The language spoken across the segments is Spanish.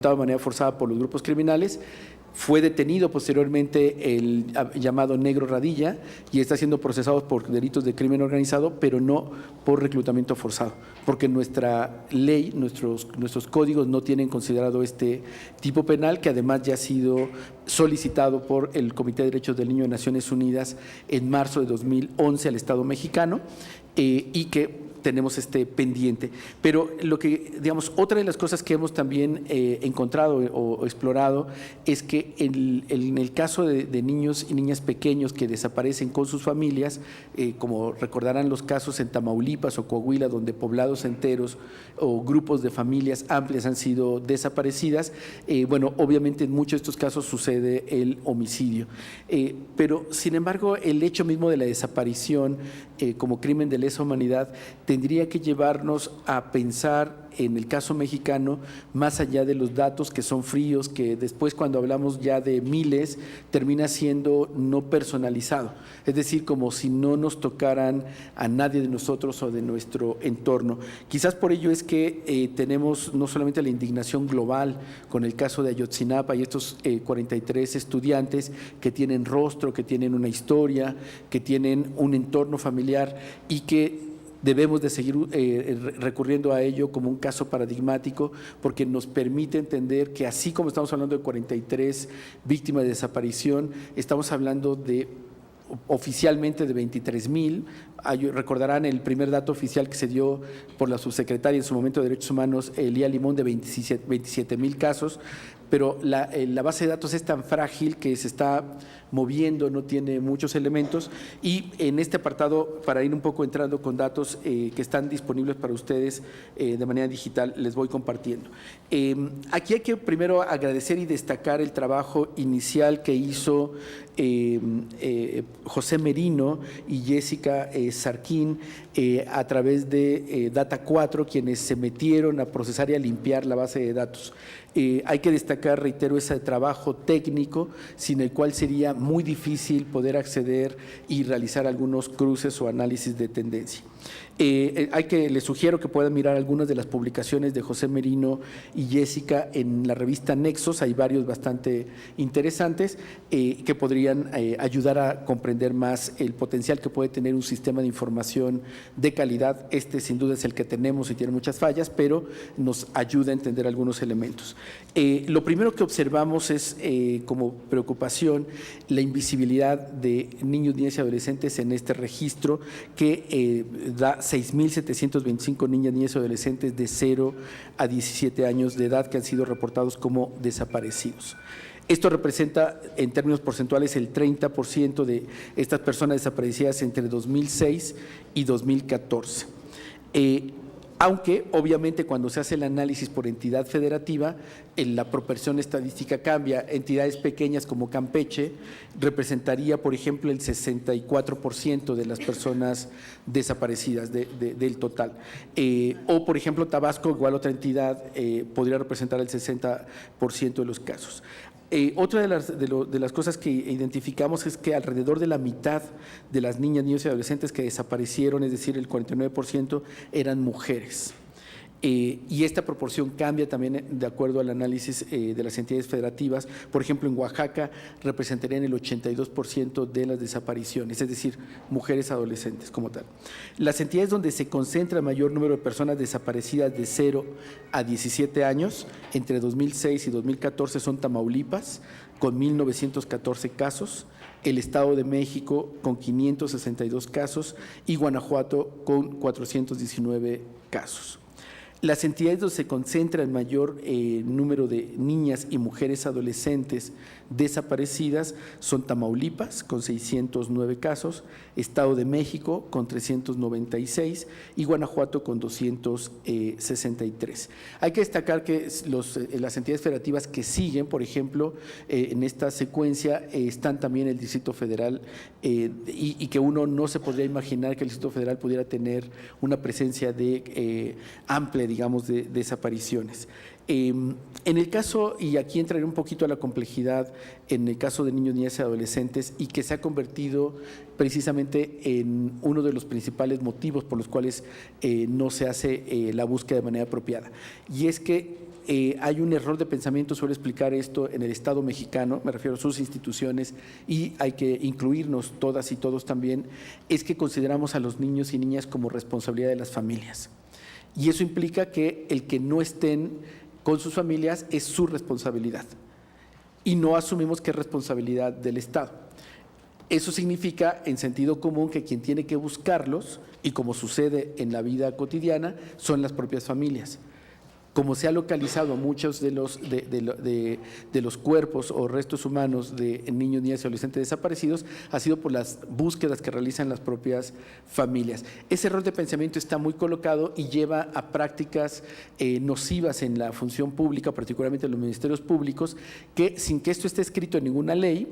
de manera forzada por los grupos criminales. Fue detenido posteriormente el llamado Negro Radilla y está siendo procesado por delitos de crimen organizado, pero no por reclutamiento forzado, porque nuestra ley, nuestros códigos no tienen considerado este tipo penal, que además ya ha sido solicitado por el Comité de Derechos del Niño de Naciones Unidas en marzo de 2011 al Estado mexicano, y que tenemos pendiente. Pero lo que, digamos, otra de las cosas que hemos también encontrado o explorado es que en el caso de niños y niñas pequeños que desaparecen con sus familias, como recordarán los casos en Tamaulipas o Coahuila, donde poblados enteros o grupos de familias amplias han sido desaparecidas, bueno, obviamente en muchos de estos casos sucede el homicidio. Pero, sin embargo, el hecho mismo de la desaparición como crimen de lesa humanidad tendría que llevarnos a pensar en el caso mexicano más allá de los datos que son fríos, que después cuando hablamos ya de miles termina siendo no personalizado, es decir, como si no nos tocaran a nadie de nosotros o de nuestro entorno. Quizás por ello es que tenemos no solamente la indignación global con el caso de Ayotzinapa y estos 43 estudiantes que tienen rostro, que tienen una historia, que tienen un entorno familiar y que debemos de seguir recurriendo a ello como un caso paradigmático, porque nos permite entender que así como estamos hablando de 43 víctimas de desaparición, estamos hablando de oficialmente de 23,000. Recordarán el primer dato oficial que se dio por la subsecretaria en su momento de Derechos Humanos, Elía Limón, de 27,000 casos, pero la base de datos es tan frágil que se está moviendo, no tiene muchos elementos, y en este apartado, para ir un poco entrando con datos que están disponibles para ustedes de manera digital, les voy compartiendo. Aquí hay que primero agradecer y destacar el trabajo inicial que hizo José Merino y Jessica Sarquín a través de Data 4, quienes se metieron a procesar y a limpiar la base de datos. Hay que destacar, reitero, ese trabajo técnico sin el cual sería muy difícil poder acceder y realizar algunos cruces o análisis de tendencia. Les sugiero que puedan mirar algunas de las publicaciones de José Merino y Jessica en la revista Nexos. Hay varios bastante interesantes que podrían ayudar a comprender más el potencial que puede tener un sistema de información de calidad. Sin duda es el que tenemos y tiene muchas fallas, pero nos ayuda a entender algunos elementos. Lo primero que observamos es como preocupación la invisibilidad de niños, niñas y adolescentes en este registro que da 6,725 niñas, niños y adolescentes de 0 a 17 años de edad que han sido reportados como desaparecidos. Esto representa en términos porcentuales el 30% de estas personas desaparecidas entre 2006 y 2014. Aunque obviamente cuando se hace el análisis por entidad federativa, la proporción estadística cambia. Entidades pequeñas como Campeche representaría, por ejemplo, el 64% de las personas desaparecidas del total. O, por ejemplo, Tabasco, igual otra entidad, podría representar el 60% de los casos. Otra de las cosas que identificamos es que alrededor de la mitad de las niñas, niños y adolescentes que desaparecieron, es decir, el 49%, eran mujeres. Y esta proporción cambia también de acuerdo al análisis de las entidades federativas. Por ejemplo, en Oaxaca representarían el 82% de las desapariciones, es decir, mujeres adolescentes como tal. Las entidades donde se concentra el mayor número de personas desaparecidas de 0 a 17 años entre 2006 y 2014 son Tamaulipas, con 1,914 casos, el Estado de México con 562 casos y Guanajuato con 419 casos. Las entidades donde se concentra el mayor número de niñas y mujeres adolescentes desaparecidas son Tamaulipas, con 609 casos, Estado de México, con 396 y Guanajuato, con 263. Hay que destacar que las entidades federativas que siguen, por ejemplo, en esta secuencia están también el Distrito Federal y que uno no se podría imaginar que el Distrito Federal pudiera tener una presencia amplia, digamos, de desapariciones. En el caso, y aquí entraré un poquito a la complejidad, en el caso de niños, niñas y adolescentes, y que se ha convertido precisamente en uno de los principales motivos por los cuales no se hace la búsqueda de manera apropiada. Y es que hay un error de pensamiento, suelo explicar esto, en el Estado mexicano, me refiero a sus instituciones, y hay que incluirnos todas y todos también, es que consideramos a los niños y niñas como responsabilidad de las familias. Y eso implica que el que no estén con sus familias es su responsabilidad y no asumimos que es responsabilidad del Estado. Eso significa, en sentido común, que quien tiene que buscarlos, y como sucede en la vida cotidiana, son las propias familias. Como se ha localizado muchos de los cuerpos o restos humanos de niños, niñas y adolescentes desaparecidos, ha sido por las búsquedas que realizan las propias familias. Ese error de pensamiento está muy colocado y lleva a prácticas nocivas en la función pública, particularmente en los ministerios públicos, que sin que esto esté escrito en ninguna ley,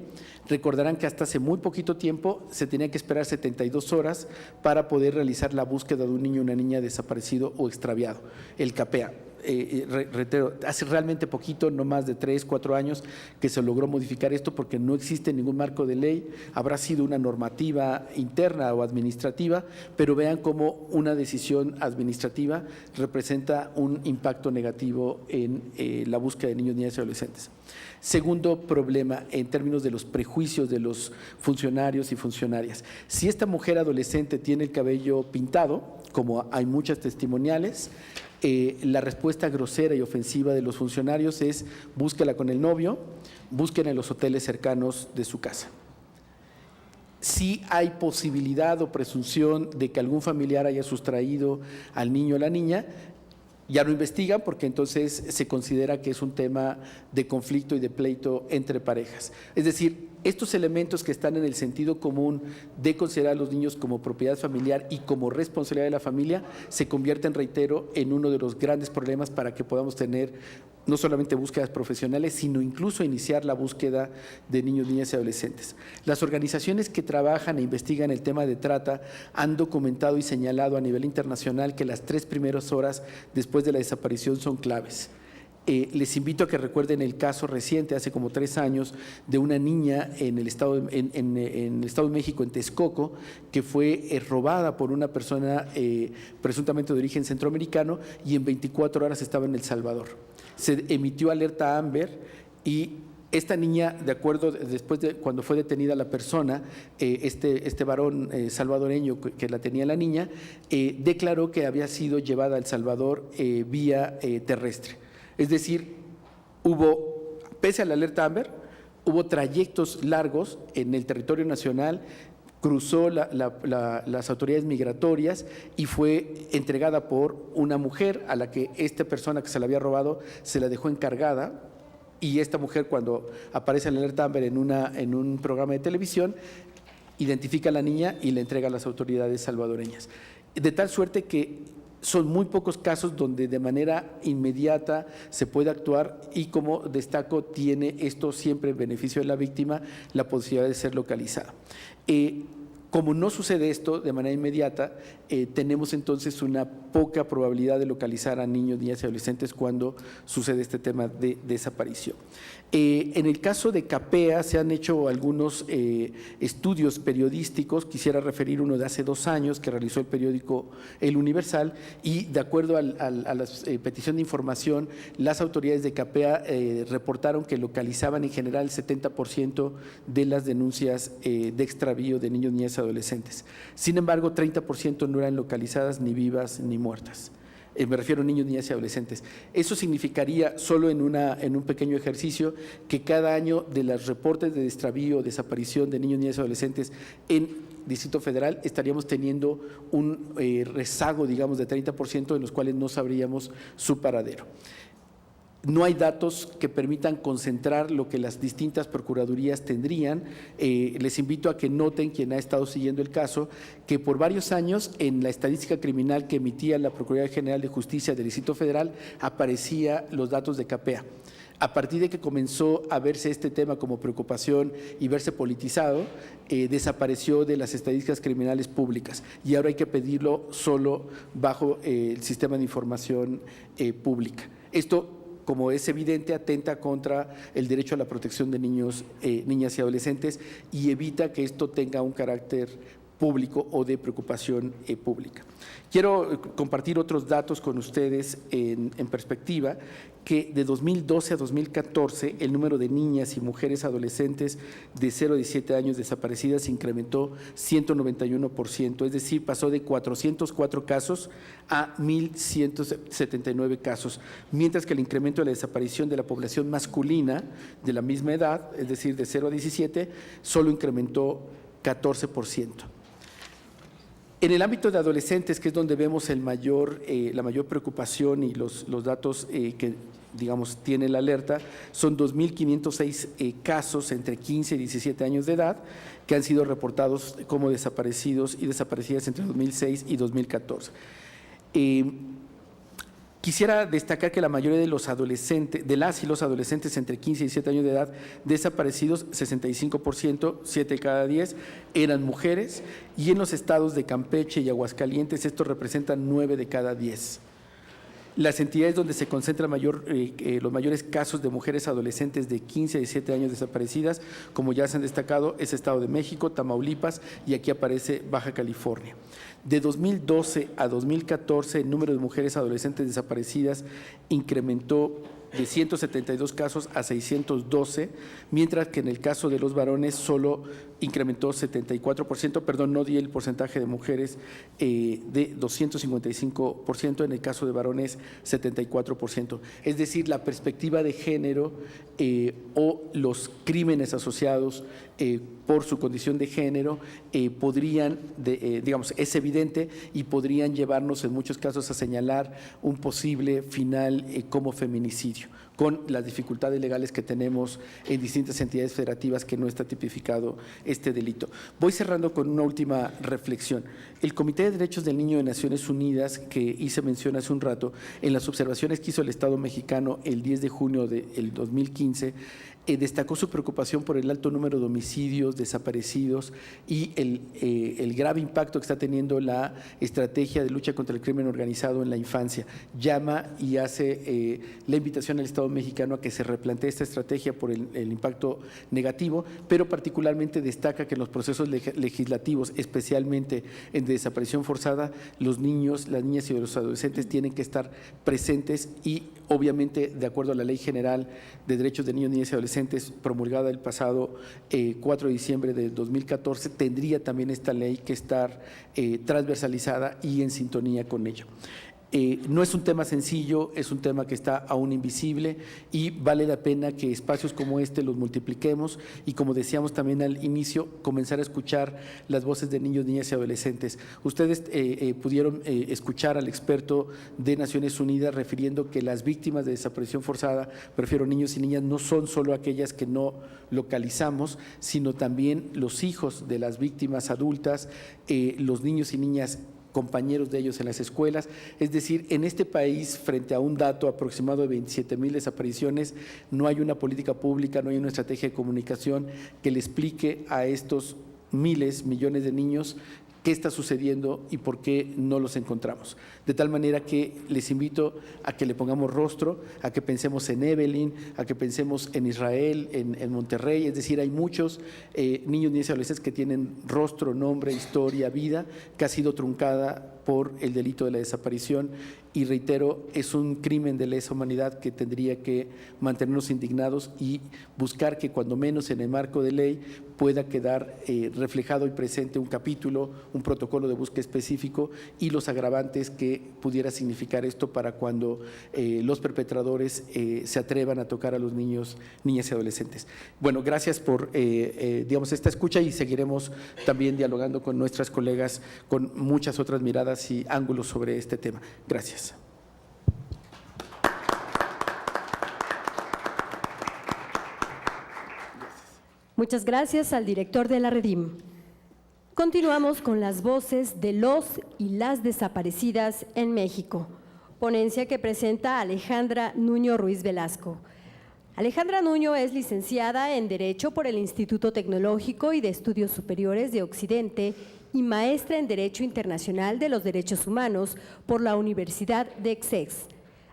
recordarán que hasta hace muy poquito tiempo se tenía que esperar 72 horas para poder realizar la búsqueda de un niño o una niña desaparecido o extraviado, el CAPEA. Reitero, hace realmente poquito, no más de 3, 4 años, que se logró modificar esto porque no existe ningún marco de ley, habrá sido una normativa interna o administrativa, pero vean cómo una decisión administrativa representa un impacto negativo en la búsqueda de niños, niñas y adolescentes. Segundo problema, en términos de los prejuicios de los funcionarios y funcionarias. Si esta mujer adolescente tiene el cabello pintado, como hay muchas testimoniales, la respuesta grosera y ofensiva de los funcionarios es: búsquela con el novio, búsquela en los hoteles cercanos de su casa. Si hay posibilidad o presunción de que algún familiar haya sustraído al niño o la niña, ya lo investigan porque entonces se considera que es un tema de conflicto y de pleito entre parejas. Es decir, estos elementos que están en el sentido común de considerar a los niños como propiedad familiar y como responsabilidad de la familia se convierten, reitero, en uno de los grandes problemas para que podamos tener no solamente búsquedas profesionales, sino incluso iniciar la búsqueda de niños, niñas y adolescentes. Las organizaciones que trabajan e investigan el tema de trata han documentado y señalado a nivel internacional que las 3 primeras horas después de la desaparición son claves. Les invito a que recuerden el caso reciente, hace como 3 años, de una niña en el Estado de México, en Texcoco, que fue robada por una persona presuntamente de origen centroamericano y en 24 horas estaba en El Salvador. Se emitió alerta Amber y esta niña, de acuerdo, después de cuando fue detenida la persona, este varón salvadoreño que la tenía la niña, declaró que había sido llevada a El Salvador vía terrestre. Es decir, pese a la alerta Amber, hubo trayectos largos en el territorio nacional, cruzó las autoridades migratorias y fue entregada por una mujer a la que esta persona que se la había robado se la dejó encargada. Y esta mujer, cuando aparece en la alerta Amber en un programa de televisión, identifica a la niña y la entrega a las autoridades salvadoreñas. De tal suerte que son muy pocos casos donde de manera inmediata se puede actuar y, como destaco, tiene esto siempre en beneficio de la víctima la posibilidad de ser localizada. Como no sucede esto de manera inmediata, tenemos entonces una poca probabilidad de localizar a niños, niñas y adolescentes cuando sucede este tema de desaparición. En el caso de CAPEA se han hecho algunos estudios periodísticos, quisiera referir uno de hace 2 años que realizó el periódico El Universal, y de acuerdo a la petición de información, las autoridades de CAPEA reportaron que localizaban en general el 70% de las denuncias de extravío de niños, niñas y adolescentes. Sin embargo, 30% no eran localizadas ni vivas ni muertas. Me refiero a niños, niñas y adolescentes. Eso significaría, solo en un pequeño ejercicio, que cada año de los reportes de extravío o desaparición de niños, niñas y adolescentes en Distrito Federal estaríamos teniendo un rezago, digamos, de 30% en los cuales no sabríamos su paradero. No hay datos que permitan concentrar lo que las distintas procuradurías tendrían. Les invito a que noten, quien ha estado siguiendo el caso, que por varios años en la estadística criminal que emitía la Procuraduría General de Justicia del Distrito Federal aparecía los datos de CAPEA. A partir de que comenzó a verse este tema como preocupación y verse politizado, desapareció de las estadísticas criminales públicas y ahora hay que pedirlo solo bajo el sistema de información pública. Esto como es evidente, atenta contra el derecho a la protección de niños, niñas y adolescentes y evita que esto tenga un carácter público o de preocupación pública. Quiero compartir otros datos con ustedes en perspectiva, que de 2012 a 2014 el número de niñas y mujeres adolescentes de 0 a 17 años desaparecidas incrementó 191%, es decir, pasó de 404 casos a 1.179 casos, mientras que el incremento de la desaparición de la población masculina de la misma edad, es decir, de 0 a 17, solo incrementó 14%. En el ámbito de adolescentes, que es donde vemos la mayor preocupación y los datos que, digamos, tiene la alerta, son 2.506 casos entre 15 y 17 años de edad que han sido reportados como desaparecidos y desaparecidas entre 2006 y 2014. Quisiera destacar que la mayoría de los adolescentes, de las y los adolescentes entre 15 y 17 años de edad desaparecidos, 65%, 7 de cada 10, eran mujeres, y en los estados de Campeche y Aguascalientes esto representa 9 de cada 10. Las entidades donde se concentran los mayores casos de mujeres adolescentes de 15 a 17 años desaparecidas, como ya se han destacado, es Estado de México, Tamaulipas, y aquí aparece Baja California. De 2012 a 2014, el número de mujeres adolescentes desaparecidas incrementó de 172 casos a 612, mientras que en el caso de los varones solo incrementó 74%, perdón, no di el porcentaje de mujeres, de 255%, en el caso de varones 74%. Es decir, la perspectiva de género o los crímenes asociados por su condición de género podrían, digamos, es evidente y podrían llevarnos en muchos casos a señalar un posible final como feminicidio, con las dificultades legales que tenemos en distintas entidades federativas que no está tipificado este delito. Voy cerrando con una última reflexión. El Comité de Derechos del Niño de Naciones Unidas, que hice mención hace un rato, en las observaciones que hizo el Estado mexicano el 10 de junio del 2015, destacó su preocupación por el alto número de homicidios, desaparecidos y el grave impacto que está teniendo la estrategia de lucha contra el crimen organizado en la infancia. Llama y hace la invitación al Estado mexicano a que se replantee esta estrategia por el impacto negativo, pero particularmente destaca que en los procesos legislativos, especialmente en desaparición forzada, los niños, las niñas y los adolescentes tienen que estar presentes y obviamente de acuerdo a la Ley General de Derechos de Niños, Niñas y Adolescentes promulgada el pasado 4 de diciembre de 2014, tendría también esta ley que estar transversalizada y en sintonía con ello. No es un tema sencillo, es un tema que está aún invisible y vale la pena que espacios como este los multipliquemos y, como decíamos también al inicio, comenzar a escuchar las voces de niños, niñas y adolescentes. Ustedes pudieron escuchar al experto de Naciones Unidas refiriendo que las víctimas de desaparición forzada, prefiero niños y niñas, no son solo aquellas que no localizamos, sino también los hijos de las víctimas adultas, los niños y niñas compañeros de ellos en las escuelas. Es decir, en este país, frente a un dato aproximado de 27,000 desapariciones, no hay una política pública, no hay una estrategia de comunicación que le explique a estos miles, millones de niños qué está sucediendo y por qué no los encontramos. De tal manera que les invito a que le pongamos rostro, a que pensemos en Evelyn, a que pensemos en Israel, en Monterrey. Es decir, hay muchos niños, niñas y adolescentes que tienen rostro, nombre, historia, vida, que ha sido truncada por el delito de la desaparición. Y reitero, es un crimen de lesa humanidad que tendría que mantenernos indignados y buscar que cuando menos en el marco de ley pueda quedar reflejado y presente un capítulo, un protocolo de búsqueda específico y los agravantes que pudiera significar esto para cuando los perpetradores se atrevan a tocar a los niños, niñas y adolescentes. Bueno, gracias por digamos, esta escucha y seguiremos también dialogando con nuestras colegas con muchas otras miradas y ángulos sobre este tema. Gracias. Muchas gracias al director de la Redim. Continuamos con las voces de los y las desaparecidas en México, ponencia que presenta Alejandra Nuño Ruiz Velasco. Alejandra Nuño es licenciada en Derecho por el Instituto Tecnológico y de Estudios Superiores de Occidente y maestra en Derecho Internacional de los Derechos Humanos por la Universidad de Essex.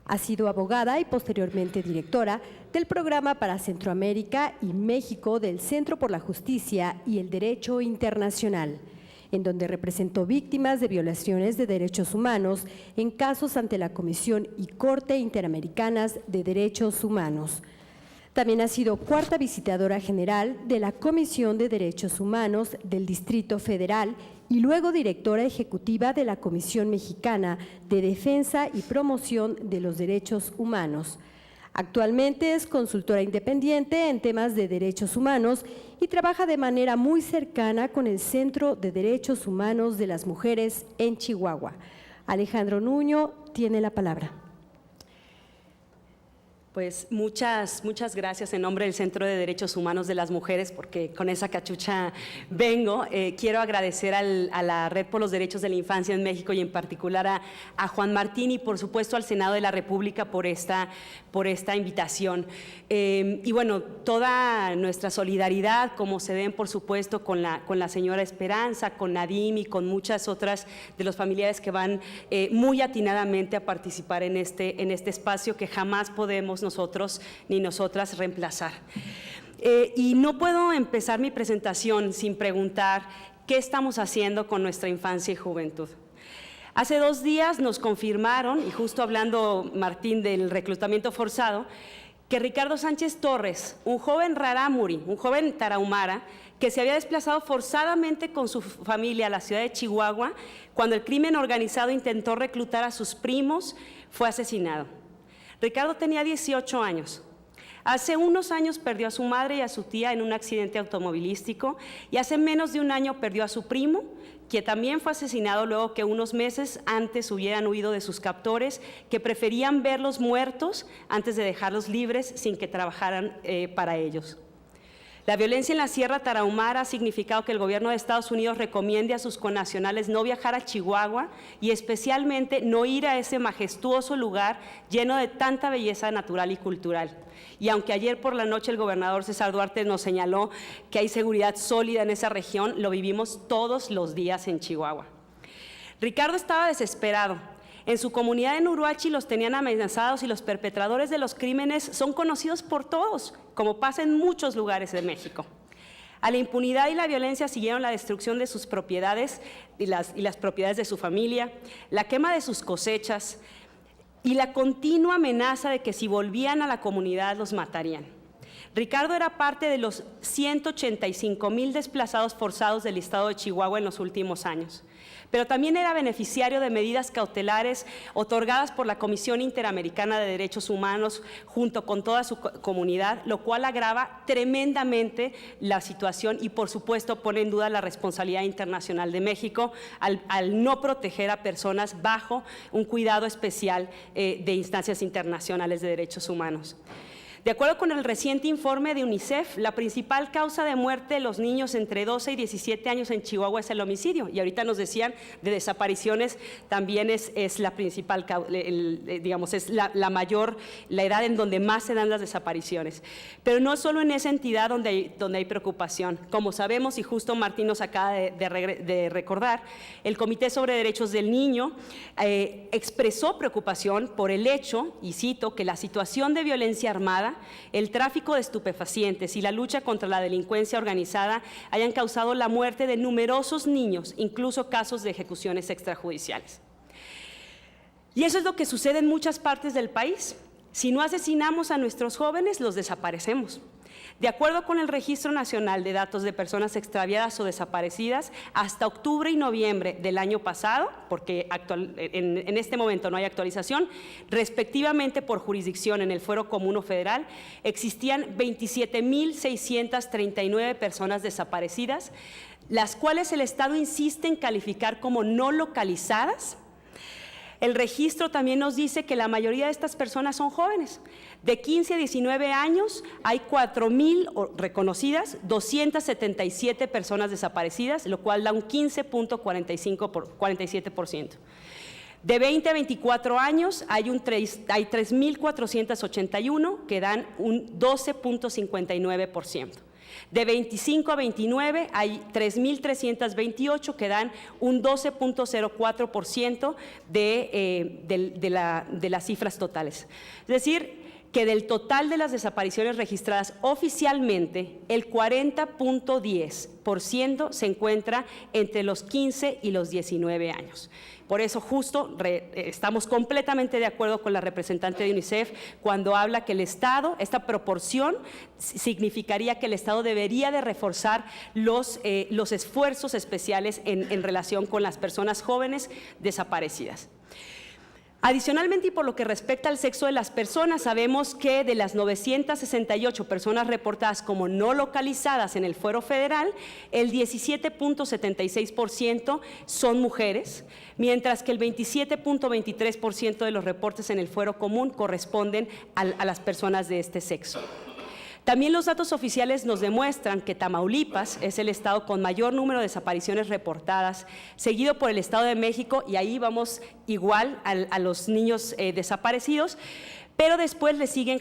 Ha sido abogada y posteriormente directora del Programa para Centroamérica y México del Centro por la Justicia y el Derecho Internacional, en donde representó víctimas de violaciones de derechos humanos en casos ante la Comisión y Corte Interamericanas de Derechos Humanos. También ha sido cuarta visitadora general de la Comisión de Derechos Humanos del Distrito Federal y luego directora ejecutiva de la Comisión Mexicana de Defensa y Promoción de los Derechos Humanos. Actualmente es consultora independiente en temas de derechos humanos y trabaja de manera muy cercana con el Centro de Derechos Humanos de las Mujeres en Chihuahua. Alejandro Nuño tiene la palabra. Pues muchas gracias en nombre del Centro de Derechos Humanos de las Mujeres, porque con esa cachucha vengo. Quiero agradecer a la Red por los Derechos de la Infancia en México y en particular a Juan Martín y por supuesto al Senado de la República por esta invitación. Y bueno, toda nuestra solidaridad, como se ven por supuesto con la señora Esperanza, con Nadim y con muchas otras de los familiares que van muy atinadamente a participar en este espacio que jamás podemos nosotros ni nosotras reemplazar. Y no puedo empezar mi presentación sin preguntar qué estamos haciendo con nuestra infancia y juventud. Hace 2 días nos confirmaron, y justo hablando Martín del reclutamiento forzado, que Ricardo Sánchez Torres, un joven rarámuri, un joven tarahumara, que se había desplazado forzadamente con su familia a la ciudad de Chihuahua, cuando el crimen organizado intentó reclutar a sus primos, fue asesinado. Ricardo tenía 18 años. Hace unos años perdió a su madre y a su tía en un accidente automovilístico y hace menos de un año perdió a su primo, que también fue asesinado luego que unos meses antes hubieran huido de sus captores, que preferían verlos muertos antes de dejarlos libres sin que trabajaran para ellos. La violencia en la Sierra Tarahumara ha significado que el gobierno de Estados Unidos recomiende a sus connacionales no viajar a Chihuahua y especialmente no ir a ese majestuoso lugar lleno de tanta belleza natural y cultural. Y aunque ayer por la noche el gobernador César Duarte nos señaló que hay seguridad sólida en esa región, lo vivimos todos los días en Chihuahua. Ricardo estaba desesperado. En su comunidad en Uruachi los tenían amenazados y los perpetradores de los crímenes son conocidos por todos, como pasa en muchos lugares de México. A la impunidad y la violencia siguieron la destrucción de sus propiedades y las propiedades de su familia, la quema de sus cosechas y la continua amenaza de que si volvían a la comunidad los matarían. Ricardo era parte de los 185,000 desplazados forzados del estado de Chihuahua en los últimos años, pero también era beneficiario de medidas cautelares otorgadas por la Comisión Interamericana de Derechos Humanos junto con toda su comunidad, lo cual agrava tremendamente la situación y por supuesto pone en duda la responsabilidad internacional de México al no proteger a personas bajo un cuidado especial de instancias internacionales de derechos humanos. De acuerdo con el reciente informe de UNICEF, la principal causa de muerte de los niños entre 12 y 17 años en Chihuahua es el homicidio. Y ahorita nos decían de desapariciones, también es la principal, digamos, es la edad en donde más se dan las desapariciones. Pero no solo en esa entidad donde hay preocupación. Como sabemos, y justo Martín nos acaba de recordar, el Comité sobre Derechos del Niño expresó preocupación por el hecho, y cito, que la situación de violencia armada, el tráfico de estupefacientes y la lucha contra la delincuencia organizada hayan causado la muerte de numerosos niños, incluso casos de ejecuciones extrajudiciales. Y eso es lo que sucede en muchas partes del país. Si no asesinamos a nuestros jóvenes, los desaparecemos. De acuerdo con el Registro Nacional de Datos de Personas Extraviadas o Desaparecidas, hasta octubre y noviembre del año pasado, porque en este momento no hay actualización, respectivamente por jurisdicción en el Fuero Común o Federal, existían 27,639 personas desaparecidas, las cuales el Estado insiste en calificar como no localizadas. El registro también nos dice que la mayoría de estas personas son jóvenes. De 15 a 19 años hay 4,000 reconocidas, 277 personas desaparecidas, lo cual da un 15.47%. De 20 a 24 años hay 3,481 que dan un 12.59%. De 25 a 29 hay 3.328 que dan un 12.04% de las cifras totales. Es decir, que del total de las desapariciones registradas oficialmente, el 40.10% se encuentra entre los 15 y los 19 años. Por eso justo estamos completamente de acuerdo con la representante de UNICEF cuando habla que el Estado, esta proporción significaría que el Estado debería de reforzar los esfuerzos especiales en relación con las personas jóvenes desaparecidas. Adicionalmente, y por lo que respecta al sexo de las personas, sabemos que de las 968 personas reportadas como no localizadas en el fuero federal, el 17.76% son mujeres, mientras que el 27.23% de los reportes en el fuero común corresponden a las personas de este sexo. También los datos oficiales nos demuestran que Tamaulipas es el estado con mayor número de desapariciones reportadas, seguido por el Estado de México, y ahí vamos igual a los niños desaparecidos, pero después le siguen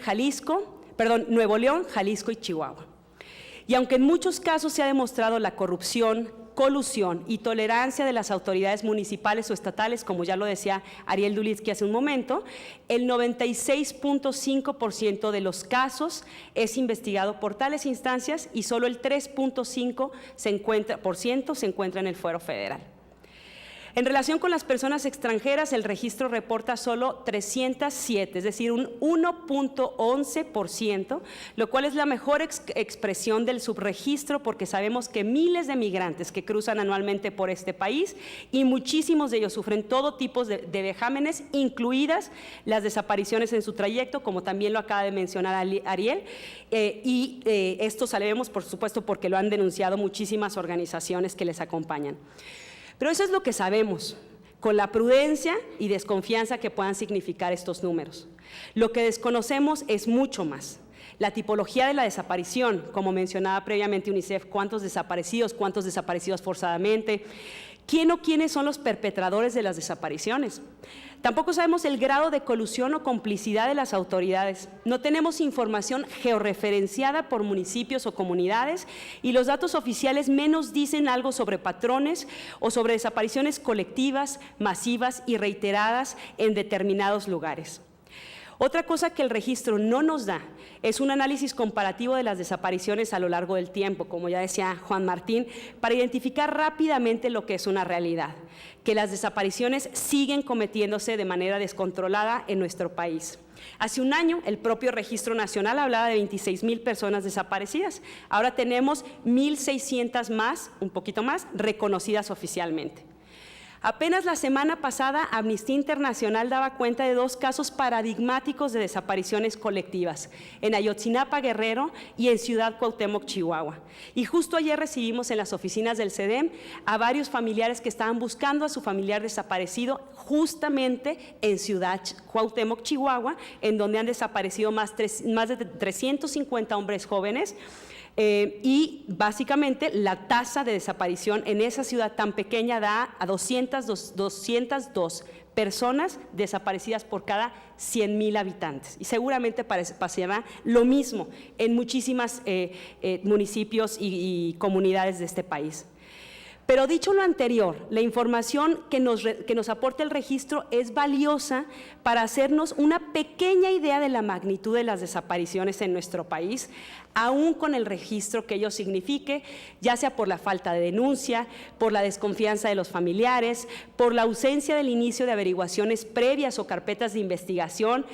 Nuevo León, Jalisco y Chihuahua. Y aunque en muchos casos se ha demostrado la corrupción, colusión y tolerancia de las autoridades municipales o estatales, como ya lo decía Ariel Dulitsky hace un momento, el 96.5% de los casos es investigado por tales instancias y solo el 3.5% se encuentra en el fuero federal. En relación con las personas extranjeras, el registro reporta solo 307, es decir, un 1.11%, lo cual es la mejor expresión del subregistro, porque sabemos que miles de migrantes que cruzan anualmente por este país y muchísimos de ellos sufren todo tipo de vejámenes, incluidas las desapariciones en su trayecto, como también lo acaba de mencionar Ariel, esto sabemos, por supuesto, porque lo han denunciado muchísimas organizaciones que les acompañan. Pero eso es lo que sabemos, con la prudencia y desconfianza que puedan significar estos números. Lo que desconocemos es mucho más. La tipología de la desaparición, como mencionaba previamente UNICEF, cuántos desaparecidos forzadamente, quién o quiénes son los perpetradores de las desapariciones. Tampoco sabemos el grado de colusión o complicidad de las autoridades. No tenemos información georreferenciada por municipios o comunidades y los datos oficiales menos dicen algo sobre patrones o sobre desapariciones colectivas, masivas y reiteradas en determinados lugares. Otra cosa que el registro no nos da es un análisis comparativo de las desapariciones a lo largo del tiempo, como ya decía Juan Martín, para identificar rápidamente lo que es una realidad, que las desapariciones siguen cometiéndose de manera descontrolada en nuestro país. Hace un año, el propio Registro Nacional hablaba de 26,000 personas desaparecidas. Ahora tenemos 1,600 más, un poquito más, reconocidas oficialmente. Apenas la semana pasada, Amnistía Internacional daba cuenta de 2 casos paradigmáticos de desapariciones colectivas, en Ayotzinapa, Guerrero, y en Ciudad Cuauhtémoc, Chihuahua. Y justo ayer recibimos en las oficinas del CEDEM a varios familiares que estaban buscando a su familiar desaparecido justamente en Ciudad Cuauhtémoc, Chihuahua, en donde han desaparecido más de 350 hombres jóvenes. Y básicamente la tasa de desaparición en esa ciudad tan pequeña da a 202 personas desaparecidas por cada 100,000 habitantes. Y seguramente pasará lo mismo en muchísimos municipios y comunidades de este país. Pero dicho lo anterior, la información que nos aporta el registro es valiosa para hacernos una pequeña idea de la magnitud de las desapariciones en nuestro país, aún con el registro que ello signifique, ya sea por la falta de denuncia, por la desconfianza de los familiares, por la ausencia del inicio de averiguaciones previas o carpetas de investigación,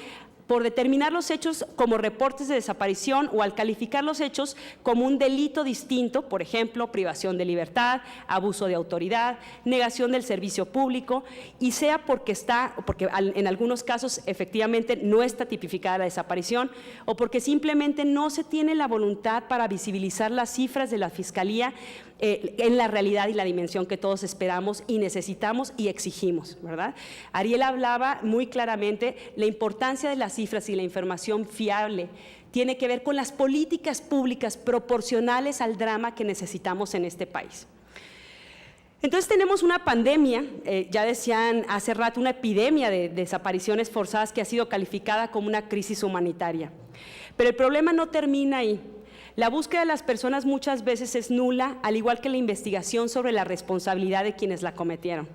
por determinar los hechos como reportes de desaparición o al calificar los hechos como un delito distinto, por ejemplo, privación de libertad, abuso de autoridad, negación del servicio público, y sea porque en algunos casos efectivamente no está tipificada la desaparición o porque simplemente no se tiene la voluntad para visibilizar las cifras de la Fiscalía en la realidad y la dimensión que todos esperamos y necesitamos y exigimos, ¿verdad? Ariel hablaba muy claramente la importancia de las cifras y la información fiable. Tiene que ver con las políticas públicas proporcionales al drama que necesitamos en este país. Entonces tenemos una pandemia, ya decían hace rato, una epidemia de desapariciones forzadas que ha sido calificada como una crisis humanitaria. Pero el problema no termina ahí. La búsqueda de las personas muchas veces es nula, al igual que la investigación sobre la responsabilidad de quienes la cometieron.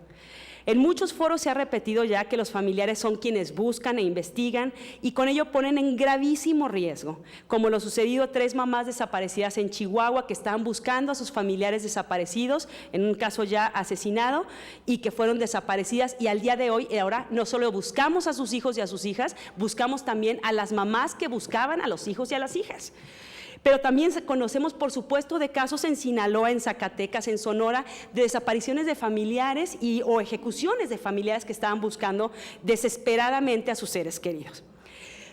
En muchos foros se ha repetido ya que los familiares son quienes buscan e investigan y con ello ponen en gravísimo riesgo, como lo sucedido a 3 mamás desaparecidas en Chihuahua que estaban buscando a sus familiares desaparecidos, en un caso ya asesinado, y que fueron desaparecidas, y al día de hoy ahora no solo buscamos a sus hijos y a sus hijas, buscamos también a las mamás que buscaban a los hijos y a las hijas. Pero también conocemos, por supuesto, de casos en Sinaloa, en Zacatecas, en Sonora, de desapariciones de familiares o ejecuciones de familiares que estaban buscando desesperadamente a sus seres queridos.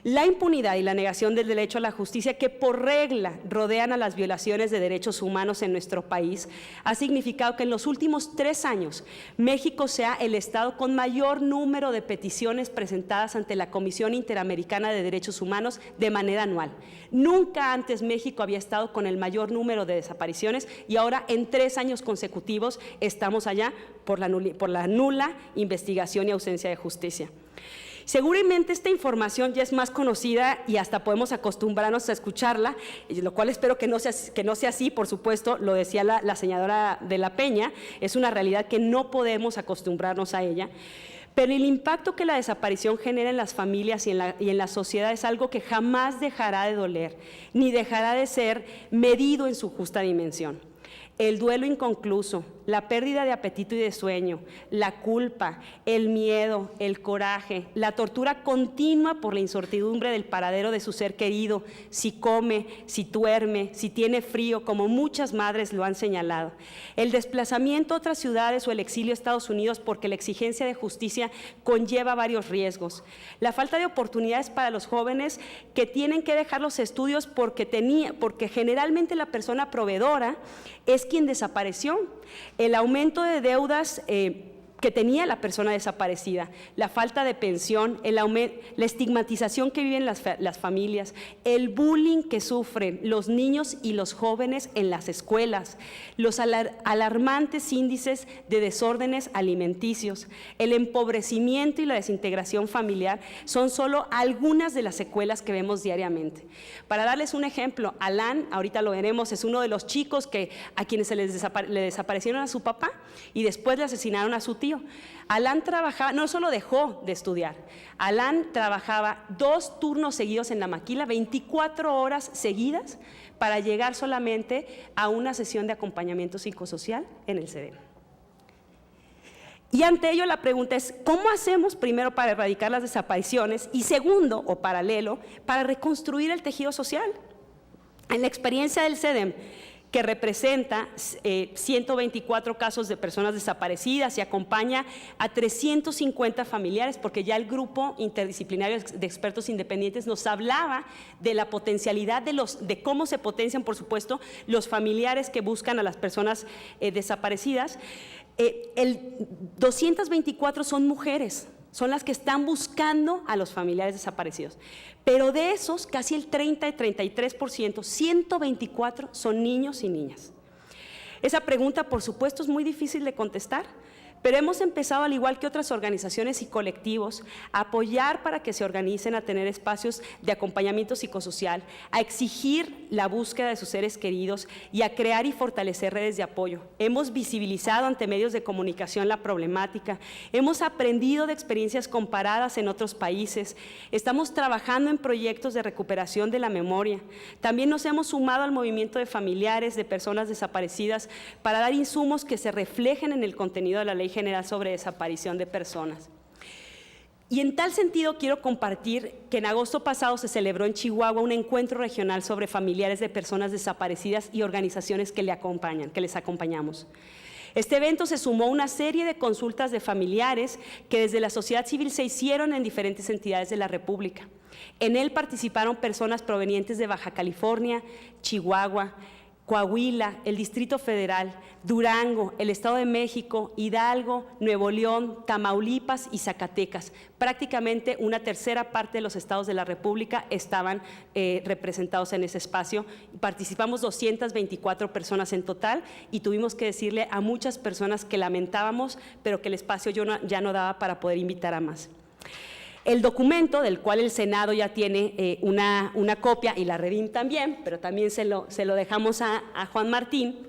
La impunidad y la negación del derecho a la justicia que por regla rodean a las violaciones de derechos humanos en nuestro país ha significado que en los últimos 3 años México sea el estado con mayor número de peticiones presentadas ante la Comisión Interamericana de Derechos Humanos de manera anual. Nunca antes México había estado con el mayor número de desapariciones y ahora en 3 años consecutivos estamos allá por la nula investigación y ausencia de justicia. Seguramente esta información ya es más conocida y hasta podemos acostumbrarnos a escucharla, lo cual espero que no sea así, por supuesto, lo decía la senadora de la Peña, es una realidad que no podemos acostumbrarnos a ella, pero el impacto que la desaparición genera en las familias y en la sociedad es algo que jamás dejará de doler, ni dejará de ser medido en su justa dimensión. El duelo inconcluso, la pérdida de apetito y de sueño, la culpa, el miedo, el coraje, la tortura continua por la incertidumbre del paradero de su ser querido, si come, si duerme, si tiene frío, como muchas madres lo han señalado. El desplazamiento a otras ciudades o el exilio a Estados Unidos porque la exigencia de justicia conlleva varios riesgos. La falta de oportunidades para los jóvenes que tienen que dejar los estudios porque generalmente la persona proveedora es quien desapareció, el aumento de deudas que tenía la persona desaparecida, la falta de pensión, la estigmatización que viven las familias, el bullying que sufren los niños y los jóvenes en las escuelas, los alarmantes índices de desórdenes alimenticios, el empobrecimiento y la desintegración familiar son solo algunas de las secuelas que vemos diariamente. Para darles un ejemplo, Alan, ahorita lo veremos, es uno de los chicos a quienes le desaparecieron a su papá y después le asesinaron a su tío. Alan trabajaba, no solo dejó de estudiar, Alan trabajaba 2 turnos seguidos en la maquila, 24 horas seguidas para llegar solamente a una sesión de acompañamiento psicosocial en el CEDEM. Y ante ello la pregunta es, ¿cómo hacemos primero para erradicar las desapariciones y segundo, o paralelo, para reconstruir el tejido social? En la experiencia del CEDEM, que representa 124 casos de personas desaparecidas y acompaña a 350 familiares, porque ya el grupo interdisciplinario de expertos independientes nos hablaba de la potencialidad de cómo se potencian, por supuesto, los familiares que buscan a las personas desaparecidas. 224 son mujeres, son las que están buscando a los familiares desaparecidos. Pero de esos, casi el 33%, 124 son niños y niñas. Esa pregunta, por supuesto, es muy difícil de contestar, pero hemos empezado, al igual que otras organizaciones y colectivos, a apoyar para que se organicen, a tener espacios de acompañamiento psicosocial, a exigir la búsqueda de sus seres queridos y a crear y fortalecer redes de apoyo. Hemos visibilizado ante medios de comunicación la problemática, hemos aprendido de experiencias comparadas en otros países, estamos trabajando en proyectos de recuperación de la memoria. También nos hemos sumado al movimiento de familiares de personas desaparecidas para dar insumos que se reflejen en el contenido de la Ley General sobre Desaparición de Personas. Y en tal sentido quiero compartir que en agosto pasado se celebró en Chihuahua un encuentro regional sobre familiares de personas desaparecidas y organizaciones que les acompañamos. Este evento se sumó a una serie de consultas de familiares que desde la sociedad civil se hicieron en diferentes entidades de la República. En él participaron personas provenientes de Baja California, Chihuahua, Coahuila, el Distrito Federal, Durango, el Estado de México, Hidalgo, Nuevo León, Tamaulipas y Zacatecas. Prácticamente una tercera parte de los estados de la República estaban representados en ese espacio. Participamos 224 personas en total y tuvimos que decirle a muchas personas que lamentábamos, pero que el espacio ya no daba para poder invitar a más. El documento, del cual el Senado ya tiene una copia y la Redim también, pero también se lo dejamos a Juan Martín,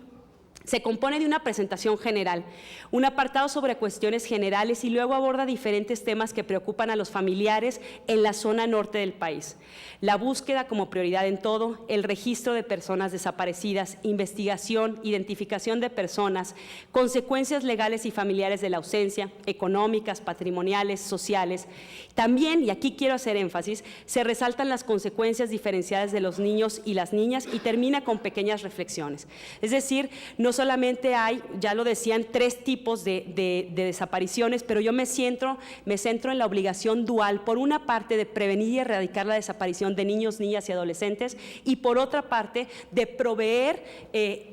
se compone de una presentación general, un apartado sobre cuestiones generales y luego aborda diferentes temas que preocupan a los familiares en la zona norte del país. La búsqueda como prioridad en todo, el registro de personas desaparecidas, investigación, identificación de personas, consecuencias legales y familiares de la ausencia, económicas, patrimoniales, sociales. También, y aquí quiero hacer énfasis, se resaltan las consecuencias diferenciadas de los niños y las niñas y termina con pequeñas reflexiones. Es decir, no solamente hay, ya lo decían, 3 tipos de desapariciones, pero yo me centro en la obligación dual, por una parte de prevenir y erradicar la desaparición de niños, niñas y adolescentes, y por otra parte de proveer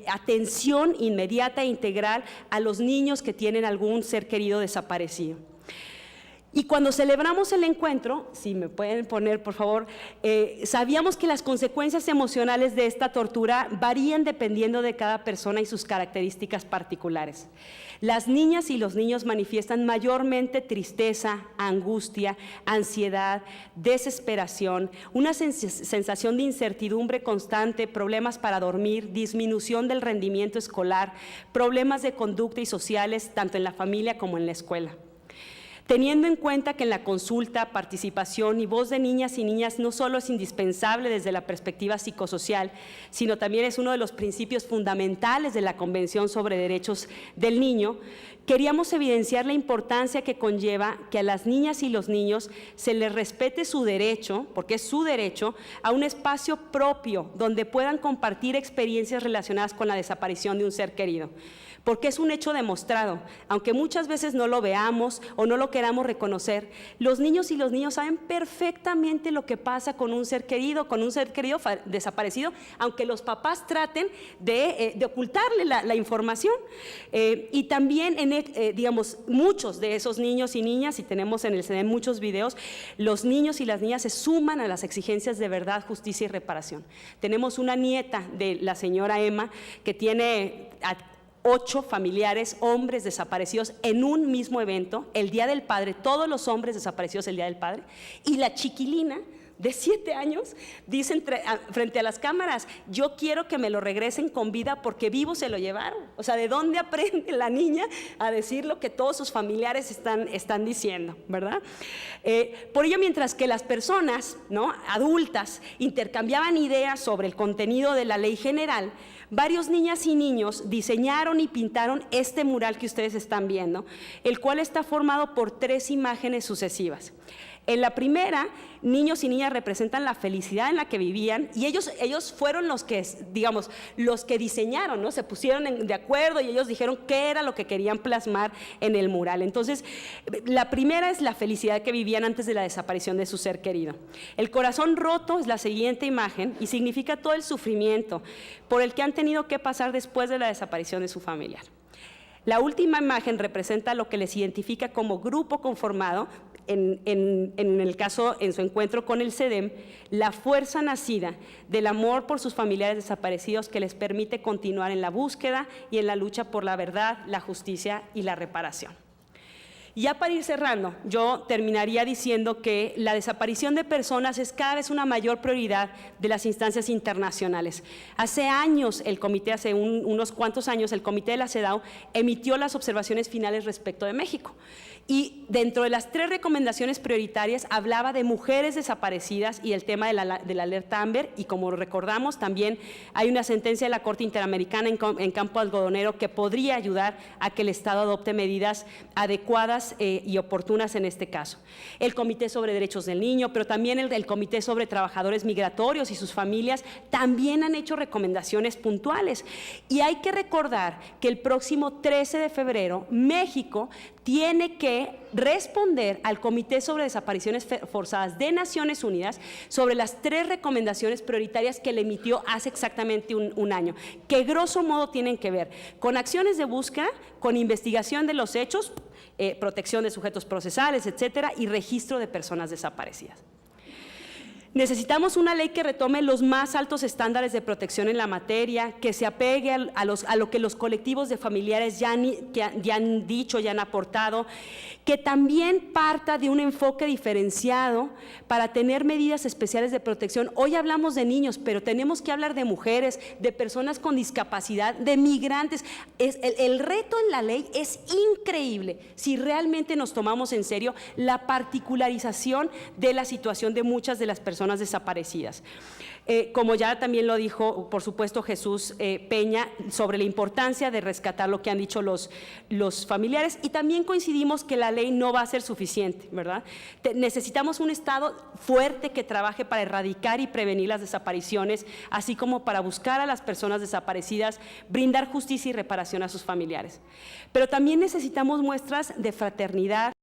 atención inmediata e integral a los niños que tienen algún ser querido desaparecido. Y cuando celebramos el encuentro, si me pueden poner por favor, sabíamos que las consecuencias emocionales de esta tortura varían dependiendo de cada persona y sus características particulares. Las niñas y los niños manifiestan mayormente tristeza, angustia, ansiedad, desesperación, una sensación de incertidumbre constante, problemas para dormir, disminución del rendimiento escolar, problemas de conducta y sociales, tanto en la familia como en la escuela. Teniendo en cuenta que en la consulta, participación y voz de niñas y niñas no solo es indispensable desde la perspectiva psicosocial, sino también es uno de los principios fundamentales de la Convención sobre Derechos del Niño, queríamos evidenciar la importancia que conlleva que a las niñas y los niños se les respete su derecho, porque es su derecho, a un espacio propio donde puedan compartir experiencias relacionadas con la desaparición de un ser querido. Porque es un hecho demostrado, aunque muchas veces no lo veamos o no lo queramos reconocer, los niños y los niños saben perfectamente lo que pasa con un ser querido desaparecido, aunque los papás traten de ocultarle la información. Y también, digamos, muchos de esos niños y niñas, y tenemos en el CEDEM muchos videos, los niños y las niñas se suman a las exigencias de verdad, justicia y reparación. Tenemos una nieta de la señora Emma que tiene 8 familiares, hombres desaparecidos en un mismo evento, el Día del Padre, todos los hombres desaparecidos el Día del Padre, y la chiquilina de 7 años dice frente a las cámaras: yo quiero que me lo regresen con vida porque vivo se lo llevaron. O sea, ¿de dónde aprende la niña a decir lo que todos sus familiares están diciendo, verdad? Por ello, mientras que las personas, ¿no?, adultas intercambiaban ideas sobre el contenido de la ley general, varios niñas y niños diseñaron y pintaron este mural que ustedes están viendo, el cual está formado por 3 imágenes sucesivas. En la primera, niños y niñas representan la felicidad en la que vivían y ellos fueron los que, digamos, los que diseñaron, ¿no? Se pusieron de acuerdo y ellos dijeron qué era lo que querían plasmar en el mural. Entonces, la primera es la felicidad que vivían antes de la desaparición de su ser querido. El corazón roto es la siguiente imagen y significa todo el sufrimiento por el que han tenido que pasar después de la desaparición de su familiar. La última imagen representa lo que les identifica como grupo conformado, en el caso, en su encuentro con el CEDEM, la fuerza nacida del amor por sus familiares desaparecidos que les permite continuar en la búsqueda y en la lucha por la verdad, la justicia y la reparación. Ya para ir cerrando, yo terminaría diciendo que la desaparición de personas es cada vez una mayor prioridad de las instancias internacionales. Hace años, unos cuantos años, el Comité de la CEDAW emitió las observaciones finales respecto de México. Y dentro de las 3 recomendaciones prioritarias hablaba de mujeres desaparecidas y el tema de la alerta Amber, y como recordamos también hay una sentencia de la Corte Interamericana en campo algodonero que podría ayudar a que el Estado adopte medidas adecuadas y oportunas en este caso. El Comité sobre Derechos del Niño, pero también el Comité sobre Trabajadores Migratorios y sus familias también han hecho recomendaciones puntuales. Y hay que recordar que el próximo 13 de febrero México tiene que responder al Comité sobre Desapariciones Forzadas de Naciones Unidas sobre las 3 recomendaciones prioritarias que le emitió hace exactamente un año, que grosso modo tienen que ver con acciones de búsqueda, con investigación de los hechos, protección de sujetos procesales, etcétera, y registro de personas desaparecidas. Necesitamos una ley que retome los más altos estándares de protección en la materia, que se apegue a lo que los colectivos de familiares ya han dicho, ya han aportado, que también parta de un enfoque diferenciado para tener medidas especiales de protección. Hoy hablamos de niños, pero tenemos que hablar de mujeres, de personas con discapacidad, de migrantes. El reto en la ley es increíble si realmente nos tomamos en serio la particularización de la situación de muchas de las personas desaparecidas. Como ya también lo dijo, por supuesto, Jesús Peña, sobre la importancia de rescatar lo que han dicho los familiares, y también coincidimos que la ley no va a ser suficiente, ¿verdad? Necesitamos un Estado fuerte que trabaje para erradicar y prevenir las desapariciones, así como para buscar a las personas desaparecidas, brindar justicia y reparación a sus familiares. Pero también necesitamos muestras de fraternidad